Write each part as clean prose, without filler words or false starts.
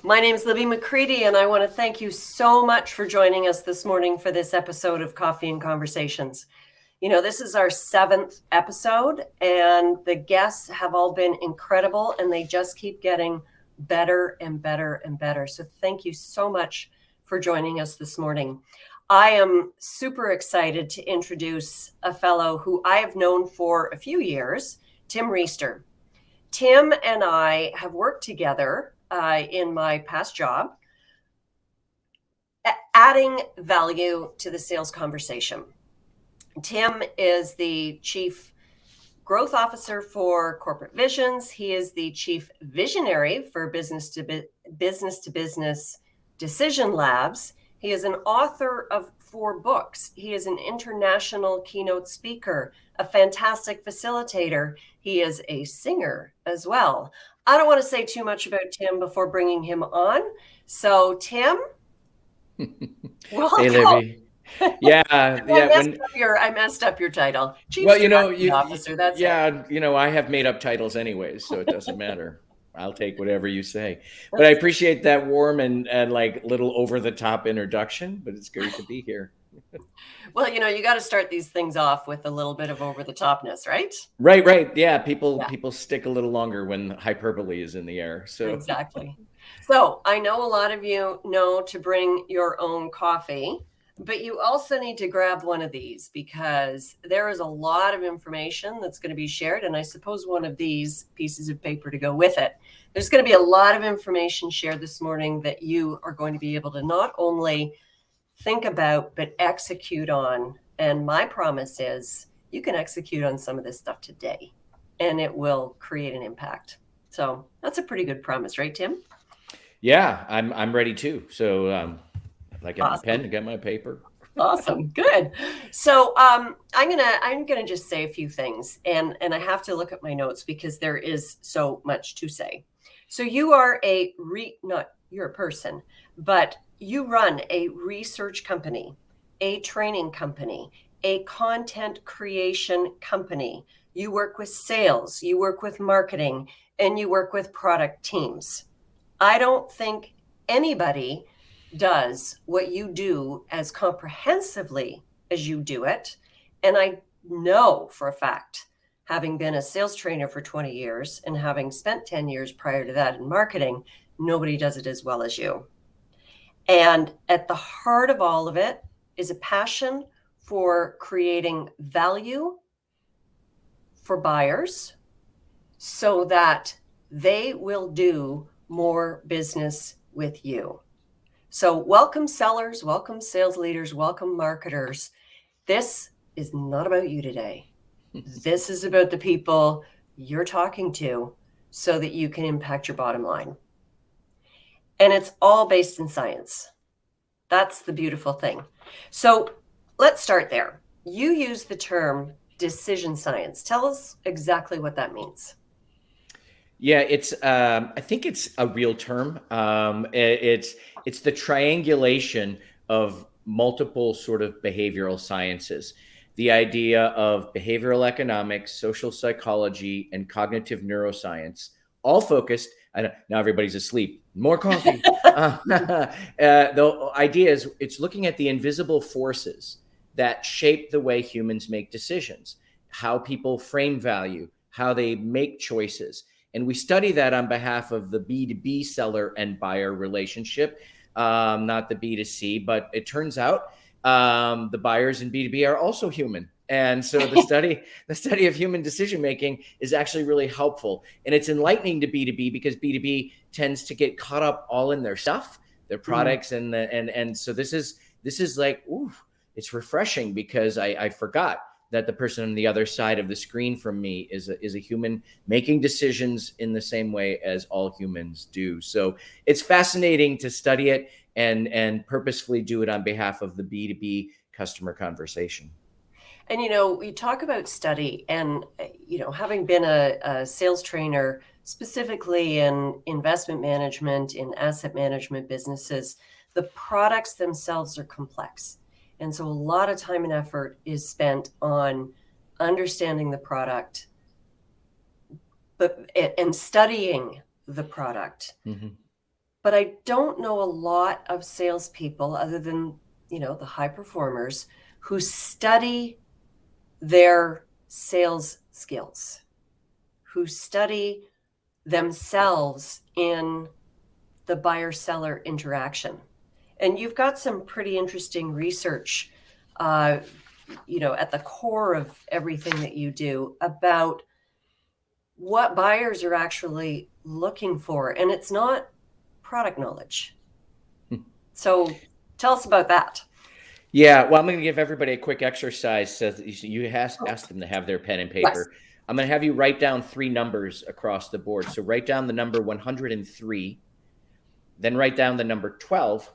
My name is Libby McCready, and I want to thank you so much for joining us this morning for this episode of Coffee and Conversations. You know, this is our 7th episode, and the guests have all been incredible, and they just keep getting better and better and better. So thank you so much for joining us this morning. I am super excited to introduce a fellow who I have known for a few years, Tim Riesterer. Tim and I have worked together in my past job, adding value to the sales conversation. Tim is the Chief Growth Officer for Corporate Visions. He is the Chief Visionary for Business to Business Decision Labs. He is an author of 4 books. He is an international keynote speaker, a fantastic facilitator. He is a singer as well. I don't want to say too much about Tim before bringing him on. So, Tim, welcome. Hey, Libby. Yeah, I messed up your title. Chief Strategy Officer. That's it. I have made up titles anyways, so it doesn't matter. I'll take whatever you say. But I appreciate that warm and like little over the top introduction, but it's great to be here. Well, you got to start these things off with a little bit of over the topness, right? Right. Yeah, people stick a little longer when hyperbole is in the air. So exactly. So I know a lot of you know to bring your own coffee, but you also need to grab one of these because there is a lot of information that's going to be shared. And I suppose one of these pieces of paper to go with it. There's going to be a lot of information shared this morning that you are going to be able to not only think about, but execute on. And my promise is you can execute on some of this stuff today and it will create an impact. So that's a pretty good promise, right, Tim? Yeah, I'm ready too. So I get my pen, I get my paper. Awesome. Good. So I'm gonna just say a few things, and I have to look at my notes because there is so much to say. So you are you're a person, but you run a research company, a training company, a content creation company. You work with sales, you work with marketing, and you work with product teams. I don't think anybody does what you do as comprehensively as you do it. And I know for a fact, having been a sales trainer for 20 years and having spent 10 years prior to that in marketing, nobody does it as well as you. And at the heart of all of it is a passion for creating value for buyers so that they will do more business with you. So welcome sellers, welcome sales leaders, welcome marketers. This is not about you today. This is about the people you're talking to so that you can impact your bottom line. And it's all based in science. That's the beautiful thing. So let's start there. You use the term decision science. Tell us exactly what that means. Yeah, it's. I think it's a real term. It's the triangulation of multiple sort of behavioral sciences. The idea of behavioral economics, social psychology, and cognitive neuroscience, all focused. Now everybody's asleep. More coffee. The idea is it's looking at the invisible forces that shape the way humans make decisions, how people frame value, how they make choices. And we study that on behalf of the B2B seller and buyer relationship, not the B2C. But it turns out the buyers in B2B are also human. And so the study of human decision making is actually really helpful. And it's enlightening to B2B because B2B tends to get caught up all in their stuff, their products, and so this is like, ooh, it's refreshing because I forgot that the person on the other side of the screen from me is a human making decisions in the same way as all humans do. So it's fascinating to study it and purposefully do it on behalf of the B2B customer conversation. And, we talk about study and, having been a sales trainer, specifically in investment management, in asset management businesses, the products themselves are complex. And so a lot of time and effort is spent on understanding the product, and studying the product. but I don't know a lot of salespeople other than, the high performers who study their sales skills, who study themselves in the buyer-seller interaction. And you've got some pretty interesting research, at the core of everything that you do about what buyers are actually looking for. And it's not product knowledge. So tell us about that. Yeah, well, I'm going to give everybody a quick exercise. So that you ask them to have their pen and Yes. paper. I'm going to have you write down 3 numbers across the board. So write down the number 103, then write down the number 12,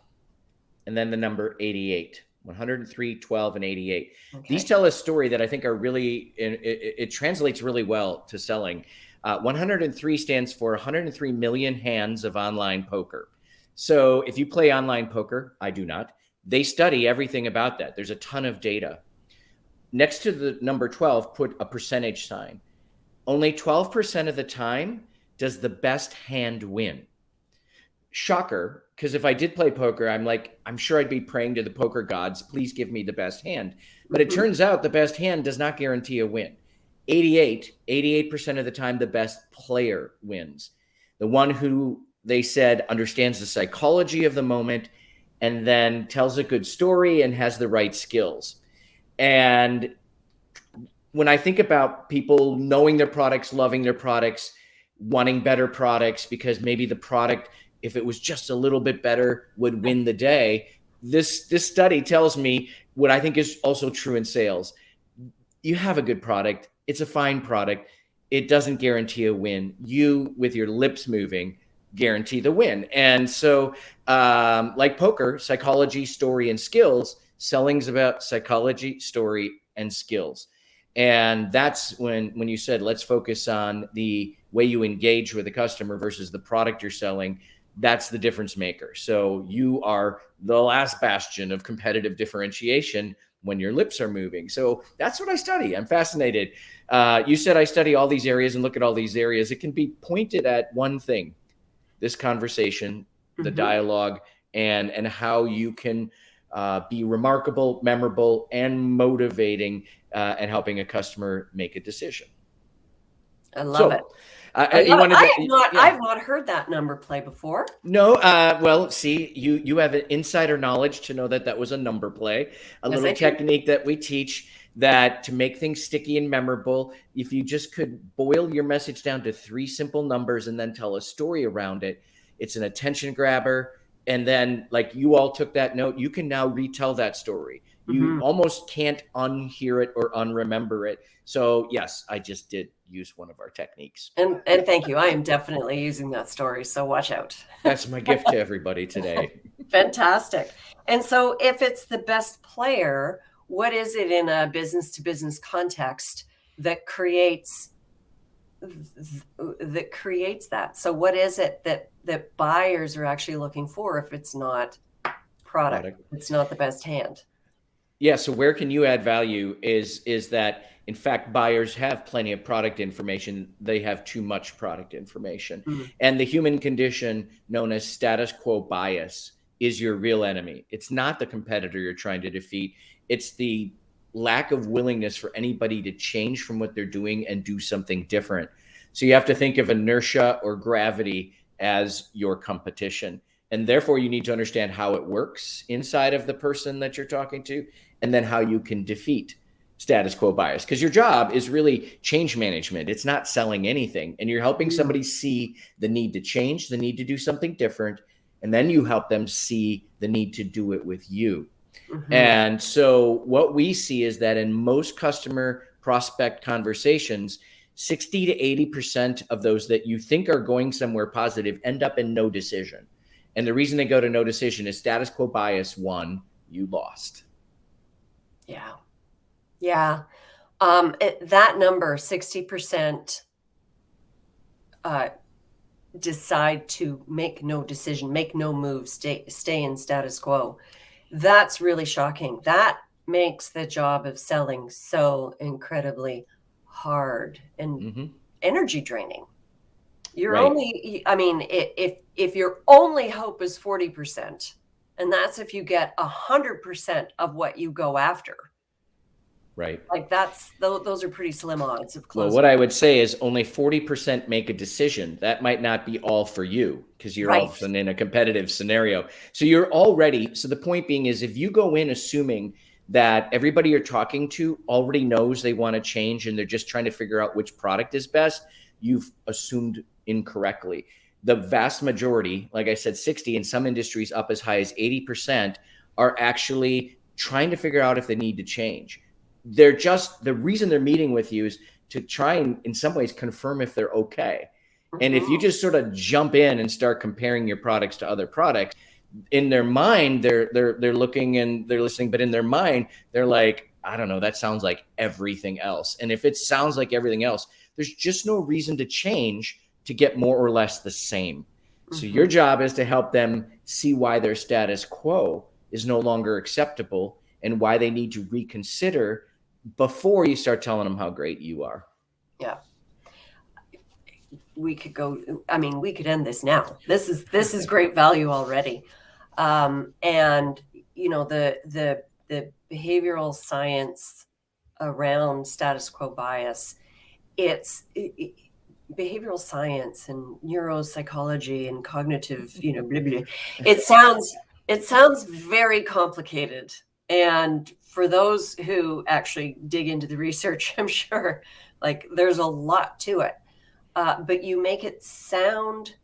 and then the number 88. 103, 12, and 88. Okay. These tell a story that I think are really, it translates really well to selling. 103 stands for 103 million hands of online poker. So if you play online poker, I do not, they study everything about that. There's a ton of data. Next to the number 12, put a percentage sign. Only 12% of the time does the best hand win. Shocker, because if I did play poker, I'm sure I'd be praying to the poker gods, please give me the best hand. But it turns out the best hand does not guarantee a win. 88% of the time, the best player wins. The one who they said understands the psychology of the moment and then tells a good story and has the right skills. And when I think about people knowing their products, loving their products, wanting better products because maybe the product, if it was just a little bit better, would win the day. This study tells me what I think is also true in sales. You have a good product. It's a fine product. It doesn't guarantee a win. You, with your lips moving, guarantee the win. And so like poker, psychology, story, and skills, selling's about psychology, story, and skills. And that's when you said, let's focus on the way you engage with the customer versus the product you're selling. That's the difference maker. So you are the last bastion of competitive differentiation when your lips are moving. So that's what I study. I'm fascinated. You said I study all these areas and look at all these areas. It can be pointed at one thing, this conversation, the dialogue, and how you can be remarkable, memorable, and motivating and helping a customer make a decision. I love it. I have not heard that number play before. No, well, see, you have an insider knowledge to know that was a number play, little technique that we teach that to make things sticky and memorable. If you just could boil your message down to 3 simple numbers and then tell a story around it, it's an attention grabber. And then, like you all took that note, you can now retell that story. You almost can't unhear it or unremember it. So yes, I just did use one of our techniques. And thank you. I am definitely using that story. So watch out. That's my gift to everybody today. Fantastic. And so if it's the best player, what is it in a business to business context that creates that? So what is it that buyers are actually looking for if it's not product. It's not the best hand? Yeah. So where can you add value is that, in fact, buyers have plenty of product information. They have too much product information. And the human condition known as status quo bias is your real enemy. It's not the competitor you're trying to defeat. It's the lack of willingness for anybody to change from what they're doing and do something different. So you have to think of inertia or gravity as your competition. And therefore, you need to understand how it works inside of the person that you're talking to, and then how you can defeat status quo bias. Because your job is really change management. It's not selling anything. And you're helping somebody see the need to change, the need to do something different. And then you help them see the need to do it with you. And so what we see is that in most customer prospect conversations, 60 to 80% of those that you think are going somewhere positive end up in no decision. And the reason they go to no decision is status quo bias won, you lost. Yeah. Yeah. That number, 60%, decide to make no decision, make no move, stay in status quo. That's really shocking. That makes the job of selling so incredibly hard and energy draining. You're Right. only, I mean, if your only hope is 40%, and that's if you get 100% of what you go after, Right. like those are pretty slim odds of Well, closing. what I would say is only 40% make a decision. That might not be all for you because you're all Right. of a sudden in a competitive scenario. So you're already, so the point being is if you go in assuming that everybody you're talking to already knows they want to change and they're just trying to figure out which product is best, you've assumed incorrectly. The vast majority, like I said, 60, in some industries up as high as 80%, are actually trying to figure out if they need to change. They're just, the reason they're meeting with you is to try and in some ways confirm if they're okay. And if you Mhm. just sort of jump in and start comparing your products to other products, in their mind they're looking and they're listening, but in their mind they're like, I don't know, that sounds like everything else. And if it sounds like everything else, there's just no reason to change to get more or less the same. So your Mhm. job is to help them see why their status quo is no longer acceptable and why they need to reconsider before you start telling them how great you are. Yeah. We could go, I mean, we could end this now. This is great value already. And the behavioral science around status quo bias, behavioral science and neuropsychology and cognitive, blah, blah. It sounds very complicated. And for those who actually dig into the research, I'm sure like there's a lot to it. But you make it sound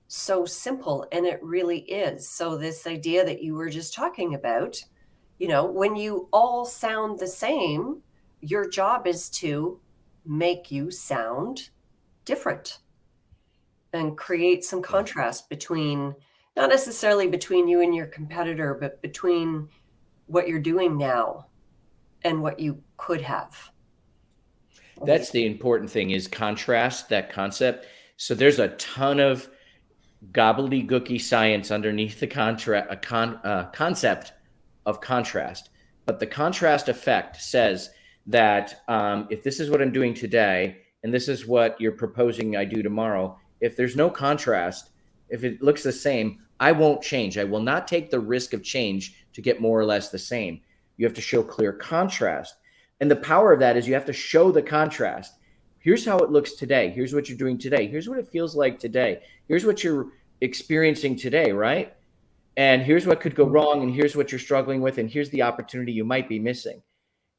so simple, and it really is. So this idea that you were just talking about, when you all sound the same, your job is to make you sound different and create some Yeah. contrast between, not necessarily between you and your competitor, but between what you're doing now and what you could have. That's the important thing is contrast, that concept. So there's a ton of gobbledygooky science underneath the concept of contrast. But the contrast effect says that if this is what I'm doing today and this is what you're proposing I do tomorrow, if there's no contrast, if it looks the same, I won't change. I will not take the risk of change to get more or less the same. You have to show clear contrast. And the power of that is you have to show the contrast. Here's how it looks today. Here's what you're doing today. Here's what it feels like today. Here's what you're experiencing today, right? And here's what could go wrong, and here's what you're struggling with, and here's the opportunity you might be missing.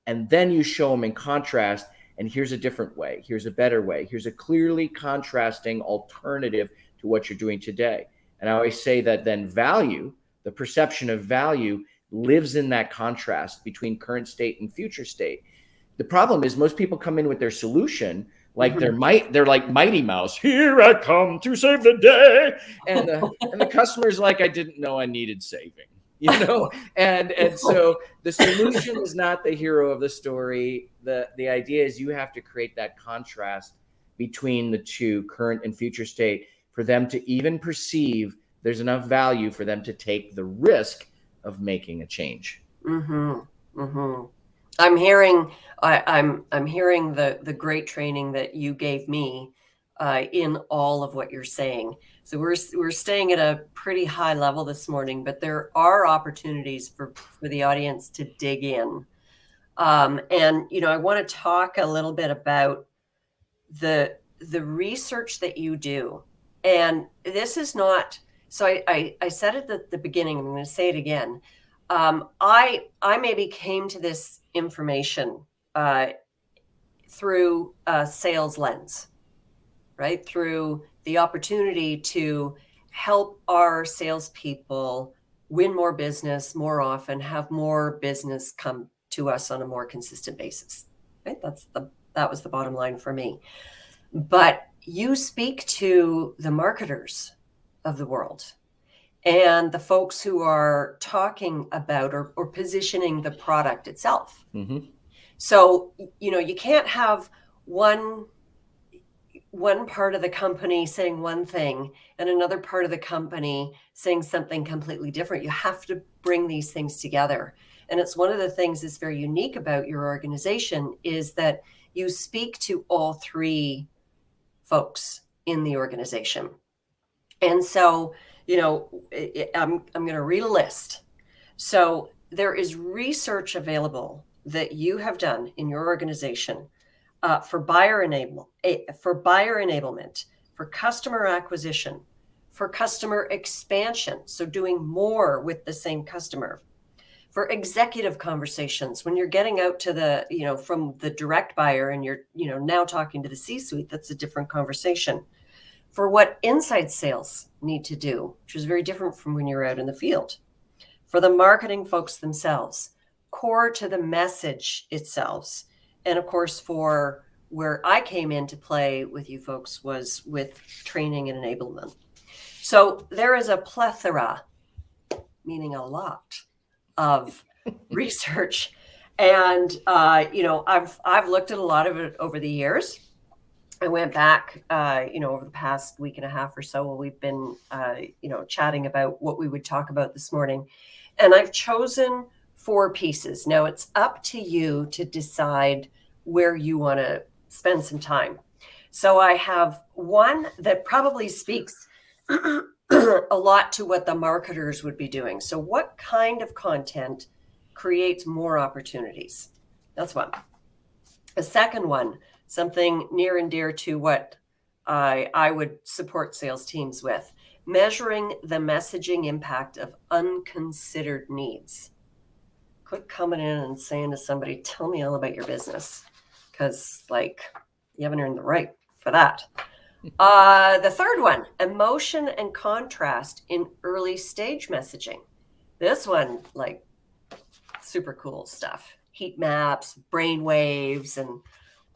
And then you show them in contrast, and here's a different way, here's a better way, here's a clearly contrasting alternative to what you're doing today. And I always say that then value, the perception of value, lives in that contrast between current state and future state. The problem is most people come in with their solution like Mhm. they're like Mighty Mouse. Here I come to save the day, and the customer's like, I didn't know I needed saving, you know. And so the solution is not the hero of the story. The idea is you have to create that contrast between the two, current and future state, for them to even perceive there's enough value for them to take the risk of making a change. Mm-hmm. Mm-hmm. I'm hearing I'm hearing the great training that you gave me in all of what you're saying. So we're staying at a pretty high level this morning, but there are opportunities for the audience to dig in. And I want to talk a little bit about the research that you do. And this is not, so I said it at the beginning, I'm going to say it again. I maybe came to this information uh, through a sales lens, right? Through the opportunity to help our salespeople win more business more often, have more business come to us on a more consistent basis. Right? That was the bottom line for me. But you speak to the marketers of the world and the folks who are talking about or positioning the product itself. Mm-hmm. So, you can't have one part of the company saying one thing and another part of the company saying something completely different. You have to bring these things together. And it's one of the things that's very unique about your organization is that you speak to all three folks. in the organization. And so, I'm going to read a list. So there is research available that you have done in your organization for buyer enablement, for customer acquisition, for customer expansion, so doing more with the same customer, for executive conversations when you're getting out to the, from the direct buyer and you're, now talking to the C-suite. That's a different conversation. For what inside sales need to do, which is very different from when you're out in the field. For the marketing folks themselves, core to the message itself. And of course, for where I came into play with you folks was with training and enablement. So there is a plethora, meaning a lot, of research. And, I've looked at a lot of it over the years. I went back, over the past week and a half or so while we've been, chatting about what we would talk about this morning. And I've chosen 4 pieces. Now it's up to you to decide where you want to spend some time. So I have one that probably speaks a lot to what the marketers would be doing. So what kind of content creates more opportunities? That's one. A second one, something near and dear to what I would support sales teams with, measuring the messaging impact of unconsidered needs. Quit coming in and saying to somebody, tell me all about your business, because you haven't earned the right for that. The third one, emotion and contrast in early stage messaging. This one, super cool stuff. Heat maps, brain waves, and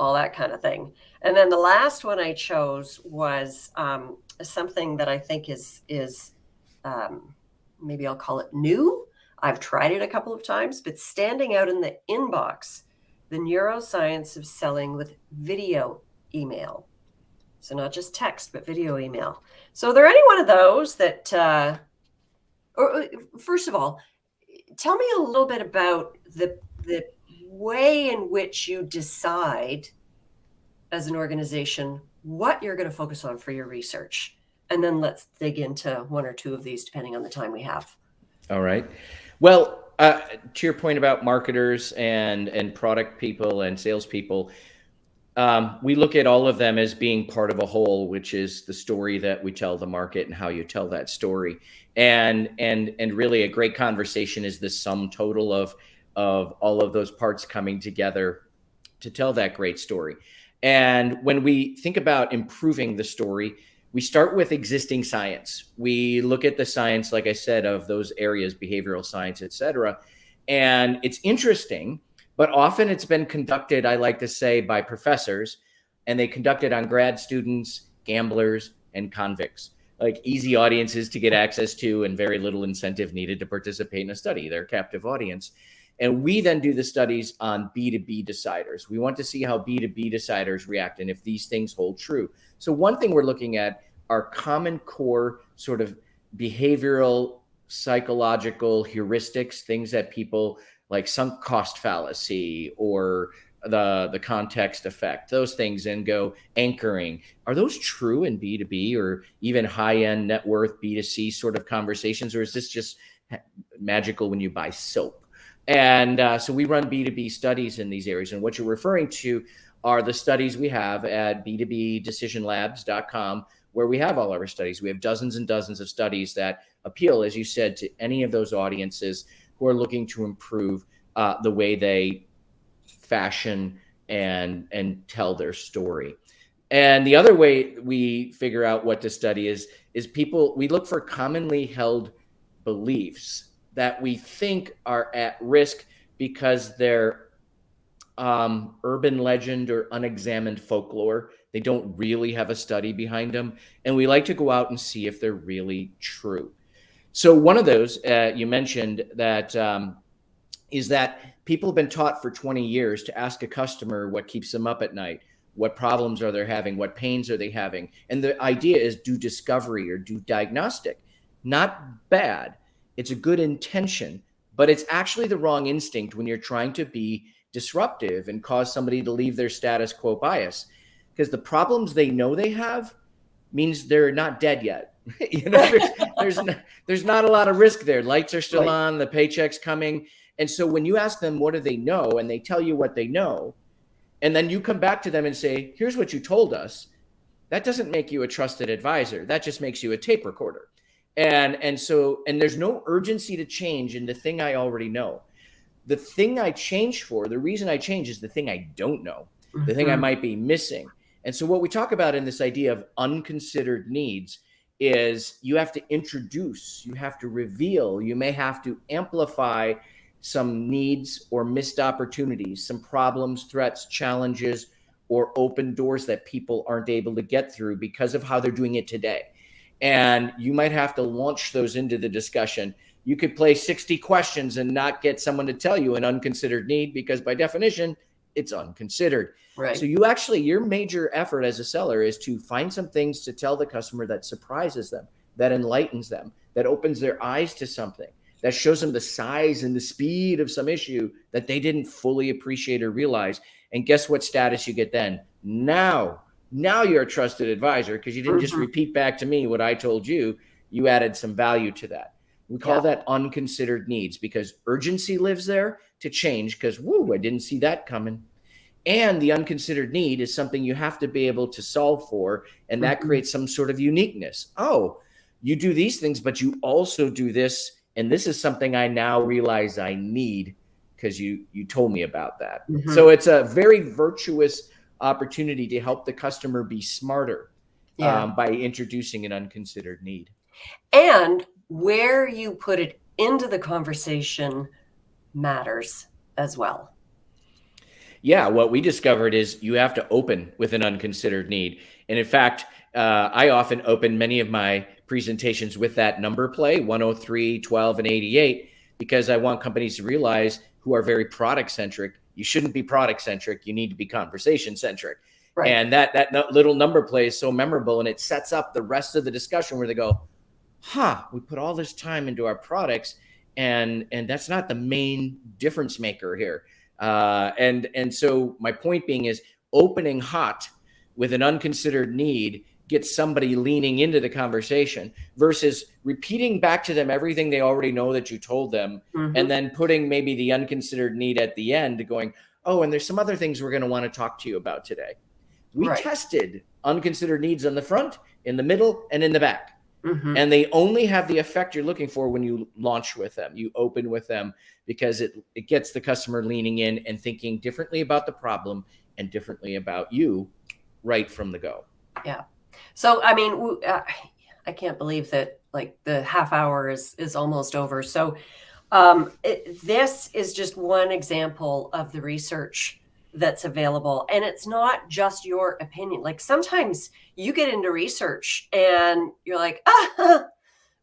all that kind of thing. And then the last one I chose was something that I think is maybe I'll call it new. I've tried it a couple of times, but standing out in the inbox, the neuroscience of selling with video email. So not just text, but video email. So are there any one of those that, or first of all, tell me a little bit about the way in which you decide as an organization what you're going to focus on for your research. And then let's dig into one or two of these depending on the time we have. All right. Well, to your point about marketers and product people and salespeople, we look at all of them as being part of a whole, which is the story that we tell the market and how you tell that story. And really a great conversation is the sum total of all of those parts coming together to tell that great story. And when we think about improving the story, we start with existing science. We look at the science, like I said, of those areas, behavioral science, et cetera. And it's interesting, but often it's been conducted, I like to say, by professors, and they conduct it on grad students, gamblers, and convicts, like easy audiences to get access to and very little incentive needed to participate in a study. They're a captive audience. And we then do the studies on B2B deciders. We want to see how B2B deciders react and if these things hold true. So one thing we're looking at are common core sort of behavioral, psychological heuristics, things that people like sunk cost fallacy or the context effect, those things, and go anchoring. Are those true in B2B or even high-end net worth B2C sort of conversations, or is this just magical when you buy soap? And so we run B2B studies in these areas. And what you're referring to are the studies we have at b2bdecisionlabs.com, where we have all our studies. We have dozens and dozens of studies that appeal, as you said, to any of those audiences who are looking to improve the way they fashion and tell their story. And the other way we figure out what to study is people, we look for commonly held beliefs that we think are at risk because they're urban legend or unexamined folklore. They don't really have a study behind them. And we like to go out and see if they're really true. So one of those you mentioned that is that people have been taught for 20 years to ask a customer what keeps them up at night, what problems are they having, what pains are they having. And the idea is do discovery or do diagnostic. Not bad. It's a good intention, but it's actually the wrong instinct when you're trying to be disruptive and cause somebody to leave their status quo bias, because the problems they know they have means they're not dead yet. There's not a lot of risk there. Lights are still Right. on, the paycheck's coming. And so when you ask them, what do they know? And they tell you what they know, and then you come back to them and say, here's what you told us. That doesn't make you a trusted advisor. That just makes you a tape recorder. And there's no urgency to change in the thing I already know. The thing I change for, the reason I change is the thing I don't know, the thing I might be missing. And so what we talk about in this idea of unconsidered needs is you have to introduce, you have to reveal, you may have to amplify some needs or missed opportunities, some problems, threats, challenges, or open doors that people aren't able to get through because of how they're doing it today. And you might have to launch those into the discussion. You could play 60 questions and not get someone to tell you an unconsidered need because by definition, it's unconsidered. Right. So your major effort as a seller is to find some things to tell the customer that surprises them, that enlightens them, that opens their eyes to something, that shows them the size and the speed of some issue that they didn't fully appreciate or realize. And guess what status you get then? Now you're a trusted advisor because you didn't just repeat back to me what I told you. You added some value to that. We call that unconsidered needs because urgency lives there to change because, I didn't see that coming. And the unconsidered need is something you have to be able to solve for. And that creates some sort of uniqueness. Oh, you do these things, but you also do this. And this is something I now realize I need because you told me about that. So it's a very virtuous opportunity to help the customer be smarter by introducing an unconsidered need. And where you put it into the conversation matters as well. Yeah, what we discovered is you have to open with an unconsidered need. And in fact, I often open many of my presentations with that number play, 103, 12, and 88, because I want companies to realize who are very product-centric, you shouldn't be product-centric, you need to be conversation-centric. Right. And that little number play is so memorable, and it sets up the rest of the discussion where they go, we put all this time into our products, and that's not the main difference maker here. And so my point being is opening hot with an unconsidered need gets somebody leaning into the conversation versus repeating back to them everything they already know that you told them, and then putting maybe the unconsidered need at the end going, and there's some other things we're going to want to talk to you about today. We tested unconsidered needs on the front, in the middle, and in the back. And they only have the effect you're looking for when you launch with them, you open with them, because it gets the customer leaning in and thinking differently about the problem and differently about you right from the go. Yeah. So, I mean, I can't believe that like the half hour is almost over. So this is just one example of the research that's available. And it's not just your opinion. Like sometimes you get into research and you're like,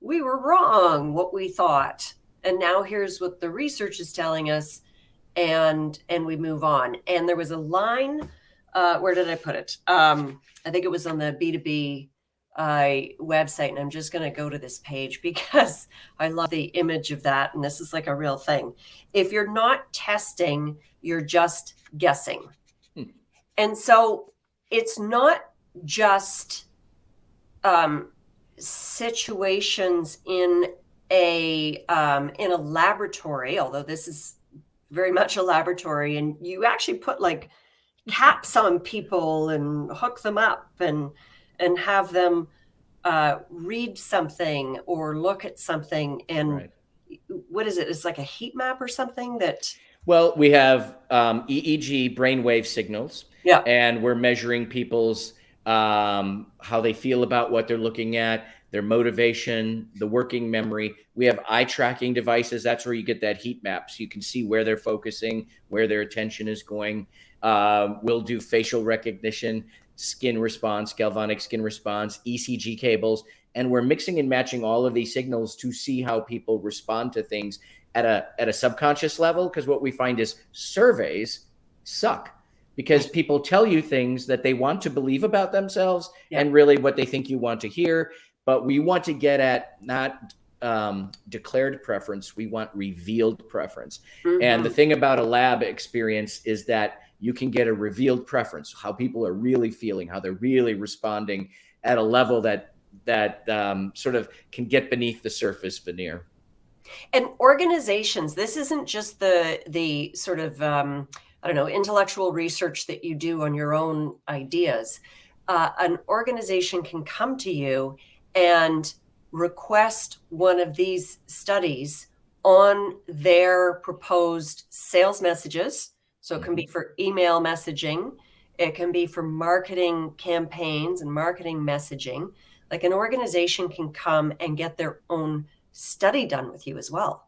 we were wrong, what we thought. And now here's what the research is telling us. And we move on. And there was a line, where did I put it? I think it was on the B2B website. And I'm just going to go to this page because I love the image of that. And this is like a real thing. If you're not testing, you're just guessing. And so it's not just situations in a laboratory, although this is very much a laboratory, and you actually put like caps on people and hook them up and have them read something or look at something. And what is it? It's like a heat map or something that... Well, we have EEG brainwave signals, and we're measuring people's how they feel about what they're looking at, their motivation, the working memory. We have eye tracking devices. That's where you get that heat map, so you can see where they're focusing, where their attention is going. We'll do facial recognition, skin response, galvanic skin response, ECG cables, and we're mixing and matching all of these signals to see how people respond to things at a subconscious level. Because what we find is surveys suck because people tell you things that they want to believe about themselves and really what they think you want to hear. But we want to get at not declared preference. We want revealed preference. And the thing about a lab experience is that you can get a revealed preference, how people are really feeling, how they're really responding at a level that sort of can get beneath the surface veneer. And organizations, this isn't just the sort of I don't know, intellectual research that you do on your own ideas. An organization can come to you and request one of these studies on their proposed sales messages. So it can be for email messaging, it can be for marketing campaigns and marketing messaging. Like an organization can come and get their own study done with you as well.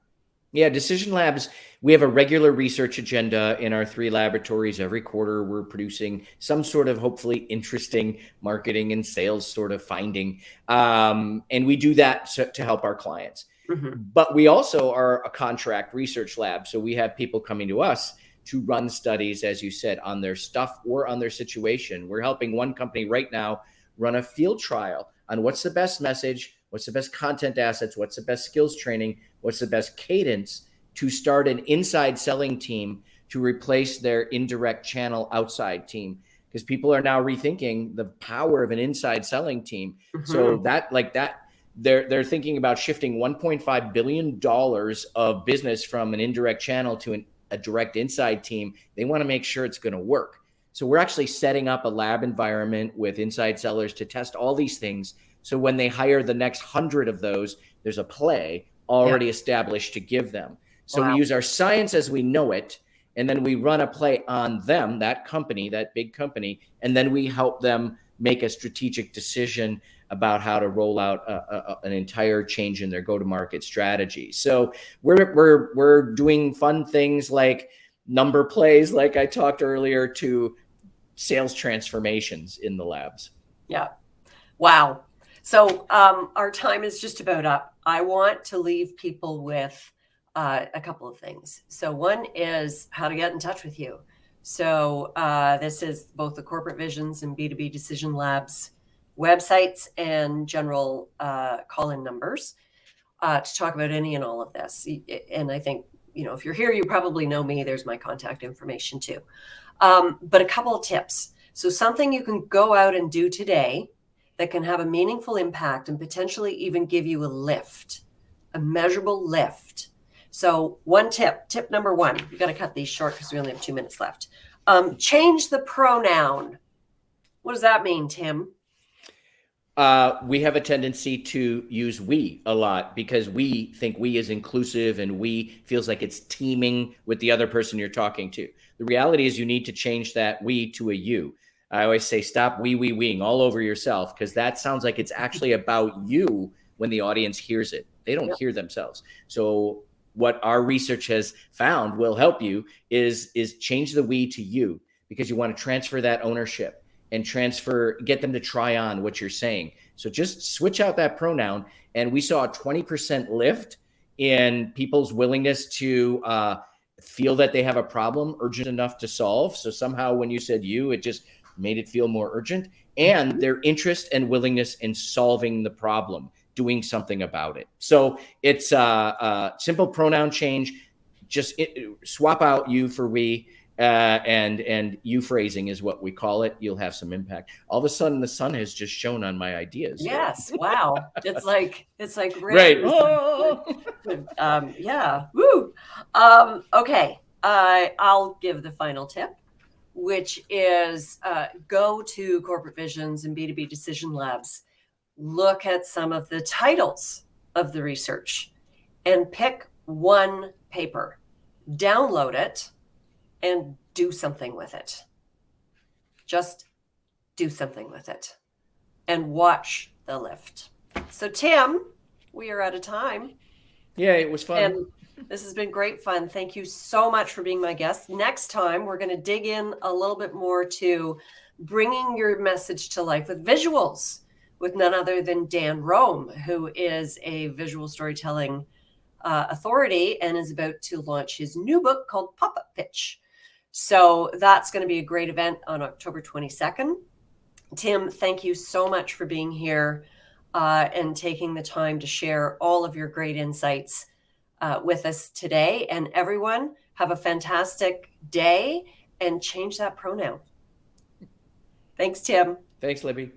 Yeah, Decision Labs, we have a regular research agenda in our 3 laboratories. Every quarter, we're producing some sort of hopefully interesting marketing and sales sort of finding. And we do that to help our clients. But we also are a contract research lab. So we have people coming to us to run studies, as you said, on their stuff or on their situation. We're helping one company right now run a field trial on what's the best message, what's the best content assets, what's the best skills training, what's the best cadence to start an inside selling team to replace their indirect channel outside team. Because people are now rethinking the power of an inside selling team. So they're thinking about shifting $1.5 billion of business from an indirect channel to a direct inside team. They want to make sure it's going to work. So we're actually setting up a lab environment with inside sellers to test all these things. So when they hire the next 100 of those, there's a play already established to give them. So we use our science as we know it, and then we run a play on them, that company, that big company, and then we help them make a strategic decision about how to roll out an entire change in their go-to-market strategy. So we're doing fun things like number plays, like I talked earlier, to sales transformations in the labs. Yeah. Wow. So our time is just about up. I want to leave people with a couple of things. So one is how to get in touch with you. So this is both the Corporate Visions and B2B Decision Labs websites and general call-in numbers to talk about any and all of this. And I think, if you're here, you probably know me. There's my contact information too. But a couple of tips. So something you can go out and do today that can have a meaningful impact and potentially even give you a lift, a measurable lift. So one tip number one, you got to cut these short because we only have 2 minutes left. Change the pronoun. What does that mean, Tim? We have a tendency to use we a lot because we think we is inclusive and we feels like it's teaming with the other person you're talking to. The reality is you need to change that we to a you. I always say stop weeing all over yourself because that sounds like it's actually about you when the audience hears it. They don't hear themselves. So what our research has found will help you is change the we to you because you want to transfer that ownership and get them to try on what you're saying. So just switch out that pronoun. And we saw a 20% lift in people's willingness to feel that they have a problem urgent enough to solve. So somehow when you said you, it just made it feel more urgent, and their interest and willingness in solving the problem, doing something about it. So it's a simple pronoun change. Just swap out you for we. And you phrasing is what we call it. You'll have some impact. All of a sudden, the sun has just shone on my ideas. Yes. Wow. It's like Right. Yeah. Woo. Okay. I'll give the final tip, which is go to Corporate Visions and B2B Decision Labs. Look at some of the titles of the research and pick one paper, download it, and do something with it. Just do something with it and watch the lift. So Tim, we are out of time. Yeah, it was fun. And this has been great fun. Thank you so much for being my guest. Next time, we're going to dig in a little bit more to bringing your message to life with visuals with none other than Dan Rome, who is a visual storytelling authority and is about to launch his new book called Pop-Up Pitch. So that's going to be a great event on October 22nd. Tim, thank you so much for being here and taking the time to share all of your great insights with us today. And everyone, have a fantastic day and change that pronoun. Thanks, Tim. Thanks, Libby.